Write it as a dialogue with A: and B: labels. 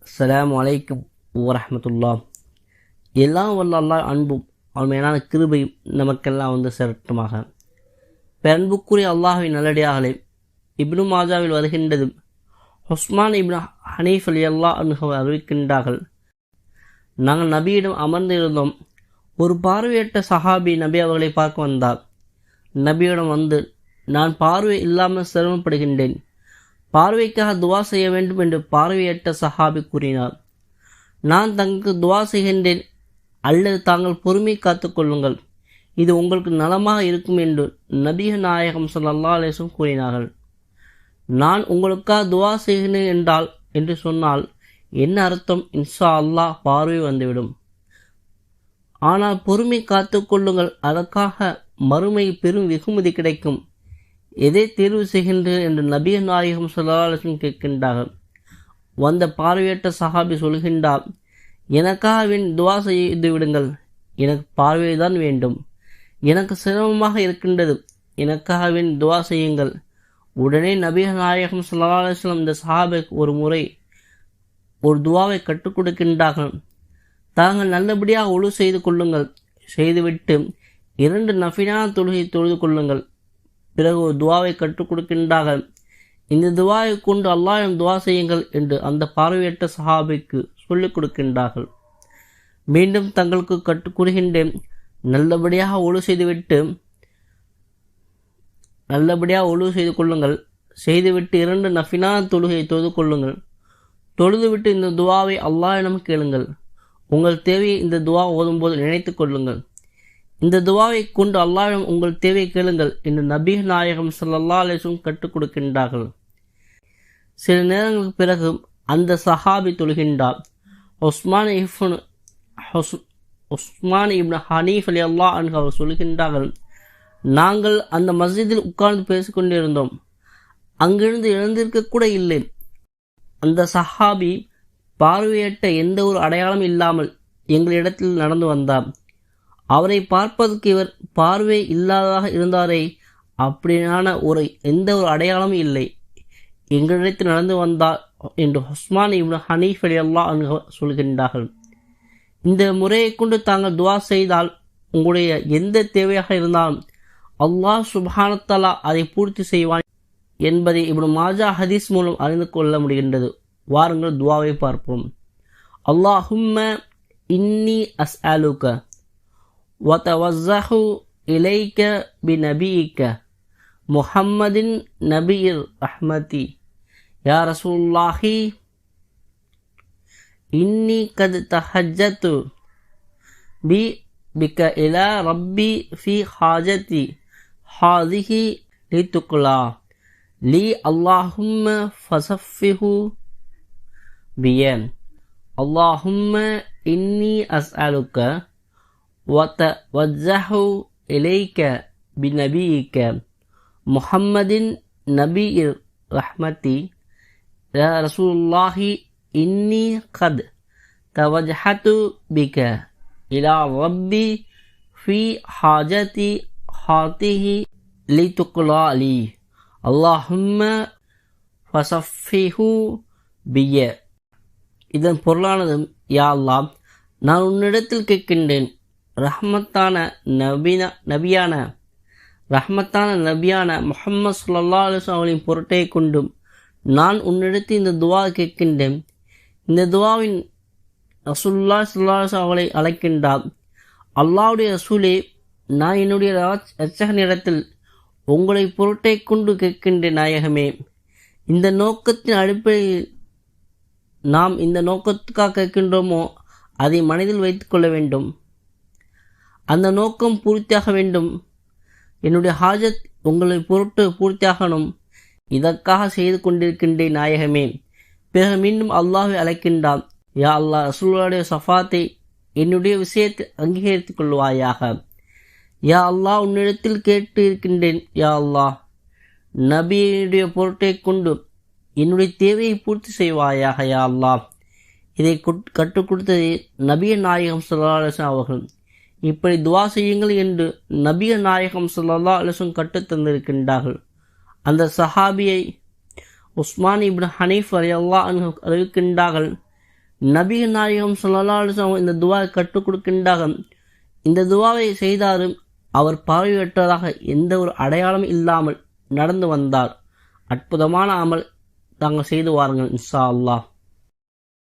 A: அஸ்ஸலாமு அலைக்கும் வரஹ்மத்துல்லாஹ். எல்லாம் வல்ல அல்லாஹ் அன்பும் அவன் மேலான கிருபையும் நமக்கெல்லாம் சேரட்டுமாக. அன்புக்குரிய அல்லாஹ்வின் நல்லடியார்களே, இப்னு மாஜாவில் வருகின்றது, உஸ்மான் இப்னு ஹனீஃப் ரலியல்லாஹு அன்ஹு அறிவிக்கின்றார்கள், நாங்கள் நபியிடம் அமர்ந்திருந்தோம். ஒரு பார்வையற்ற சஹாபி நபி அவர்களை பார்க்க வந்தார். நபியிடம் வந்து, நான் பார்வை இல்லாமல் சிரமப்படுகின்றேன், பார்வைக்காக துவா செய்ய வேண்டும் என்று பார்வையற்ற சஹாபி கூறினார். நான் தங்களுக்கு துவா செய்கின்றேன், அல்லது தாங்கள் பொறுமை காத்துக்கொள்ளுங்கள், இது உங்களுக்கு நலமாக இருக்கும் என்று நபிகள் நாயகம் ஸல்லல்லாஹு அலைஹி வஸல்லம் கூறினார்கள். நான் உங்களுக்காக துவா செய்கிறேன் என்றால் என்று சொன்னால் என்ன அர்த்தம்? இன்ஷா அல்லாஹ் பார்வை வந்துவிடும். ஆனால் பொறுமை காத்துக்கொள்ளுங்கள், அதற்காக மறுமை பெரும் வெகுமதி கிடைக்கும். எதை தேர்வு செய்கின்றீர்கள் என்று நபிகள் நாயகம் ஸல்லல்லாஹு அலைஹி வஸல்லம் கேட்கின்றார்கள். வந்த பார்வையற்ற சஹாபி சொல்கின்றார், எனக்காக துவா செய்து விடுங்கள், எனக்கு பார்வைதான் வேண்டும், எனக்கு சிரமமாக இருக்கின்றது, எனக்காக துவா செய்யுங்கள். உடனே நபிகள் நாயகம் ஸல்லல்லாஹு அலைஹி வஸல்லம் இந்த சஹாபிக்கு ஒரு முறை ஒரு துவாவை கற்றுக் கொடுக்கின்றார்கள். தாங்கள் நல்லபடியாக ஒழு செய்து கொள்ளுங்கள், செய்துவிட்டு 2 நஃபிலான தொழுகை தொழுது கொள்ளுங்கள். பிறகு ஒரு துவாவை கற்றுக் கொடுக்கின்றார்கள். இந்த துவாவை கொண்டு அல்லாஹ்விடம் துவா செய்யுங்கள் என்று அந்த பார்வையற்ற சஹாபிக்கு சொல்லிக் கொடுக்கின்றார்கள். மீண்டும் தங்களுக்கு கற்றுக் கூறுகின்றேன், நல்லபடியாக ஒழு செய்து கொள்ளுங்கள், செய்துவிட்டு 2 நஃபிலான தொழுகையை தொழுது கொள்ளுங்கள். தொழுதுவிட்டு இந்த துவாவை அல்லாஹ்விடம் கேளுங்கள். உங்கள் தேவையை இந்த துவா ஓதும்போது நினைத்து கொள்ளுங்கள். இந்த துவாவை கொண்டு அல்லாஹ்விடம் உங்கள் தேவை கேளுங்கள் என்று நபிகள் நாயகம் ஸல்லல்லாஹு அலைஹி வஸல்லம் கற்றுக் கொடுக்கின்றார்கள். சில நேரங்களுக்கு பிறகு அந்த சஹாபி தொழுகின்றார். உஸ்மான் இப்னு ஹனீஃப் ரலியல்லாஹு அன்ஹு அவர் சொல்கின்றார்கள், நாங்கள் அந்த மஸ்ஜிதில் உட்கார்ந்து பேசிக்கொண்டிருந்தோம், அங்கிருந்து எழுந்திருக்க கூட இல்லை. அந்த சஹாபி பார்வையற்ற எந்த ஒரு அடையாளம் இல்லாமல் எங்களிடத்தில் நடந்து வந்தார். அவரை பார்ப்பதற்கு இவர் பார்வை இல்லாததாக இருந்தாரே, அப்படியான எந்த ஒரு அடையாளமும் இல்லை, எங்களிடத்தில் நடந்து வந்தார் என்று உஸ்மான் இப்னு ஹனீஃப் ரலியல்லாஹு அன்ஹு சொல்கின்றார்கள். இந்த முறையை கொண்டு தாங்கள் துவா செய்தால் உங்களுடைய எந்த தேவையாக இருந்தாலும் அல்லாஹ் சுப்ஹானஹு வ தஆலா அதை பூர்த்தி செய்வான் என்பதை இப்னு மாஜா ஹதீஸ் மூலம் அறிந்து கொள்ள முடிகின்றது. வாருங்கள் துவாவை பார்ப்போம். அல்லாஹும்ம இன்னி அஸ்அலுக வதவஸ்ஸஹு இலைக பிநபியிக முஹம்மதின் நபியிர் ரஹ்மதி யா ரசூலுல்லாஹி இன்னி கத் தஹஜ்ஜது பிக இலா ரப்பி ஃபி ஹாஜதி ஹாதிஹி லிதுக்லா லி அல்லாஹும்ம ஃபஸஃபிஹு பியன். அல்லாஹும்ம இன்னி அஸ்அலுக வதவஸ்ஸஹு இலைக பிநபியிக முஹம்மதின் நபியிர் ரஹ்மதி யா ரசூலுல்லாஹி இன்னி கத் தவஜ்ஹது பிக இலா ரப்பி ஃபி ஹாஜதி ஹாதிஹி லிதுக்லா லி அல்லாஹும்ம ஃபஸஃபிஹு பிய. இதன் பொருளானது, யா அல்லாஹ், நான் உன்னிடத்தில் கேட்கின்றேன், ரஹ்மத்தான நபியான முஹம்மது ஸல்லல்லாஹு அலைஹி வஸல்லம் அவர்களின் பொருட்டை கொண்டும் நான் உன்னிடத்தில் இந்த துவா கேட்கின்றேன். இந்த துவாவின் ரசூலுல்லாஹி ஸல்லல்லாஹு அலைஹி வஸல்லம் அவர்களை அழைக்கின்றார். அல்லாஹ்வுடைய ரசூலே, நான் என்னுடைய இரட்சகனிடத்தில் உங்களை பொருட்டை கொண்டு கேட்கின்றேன். நாயகமே, இந்த நோக்கத்தின் அடிப்படையில் நாம் இந்த நோக்கத்துக்காக கேட்கின்றோமோ அதை மனதில் வைத்துக் கொள்ள வேண்டும். அந்த நோக்கம் பூர்த்தியாக வேண்டும். என்னுடைய ஹாஜத் உங்களை பொருட்டு பூர்த்தியாகணும், இதற்காக செய்து கொண்டிருக்கின்றேன் நாயகமே. பிறகு மீண்டும் அல்லாஹ்வை அழைக்கின்றான். யா அல்லாஹ், ரசூலுடைய ஷஃபாத்தை என்னுடைய விஷயத்தில் அங்கீகரித்துக் கொள்வாயாக. யா அல்லாஹ், உன்னிடத்தில் கேட்டு இருக்கின்றேன். யா அல்லாஹ், நபியுடைய பொருட்டை கொண்டு என்னுடைய தேவையை பூர்த்தி செய்வாயாக. யா அல்லாஹ், இதை கற்றுக் கொடுத்தது நபிய நாயகம் ஸல்லல்லாஹு அலைஹி வஸல்லம் அவர்கள். இப்படி துவா செய்யுங்கள் என்று நபிய நாயகம் ஸல்லல்லாஹு அலைஹி வஸல்லம் கற்றுத் தந்திருக்கின்றார்கள். அந்த சஹாபியை உஸ்மான் இப்னு ஹனீஃப் ரலியல்லாஹு அன்ஹு அறிவிக்கின்றார்கள், நபிகள் நாயகம் ஸல்லல்லாஹு அலைஹி வஸல்லம் இந்த துவாவை கற்றுக் கொடுக்கின்றார்கள். இந்த துவாவை செய்தாலும் அவர் பார்வையற்றதாக எந்த ஒரு அடையாளம் இல்லாமல் நடந்து வந்தார். அற்புதமான அமல் தாங்கள் செய்து வாருங்கள் இன்ஷா அல்லாஹ்.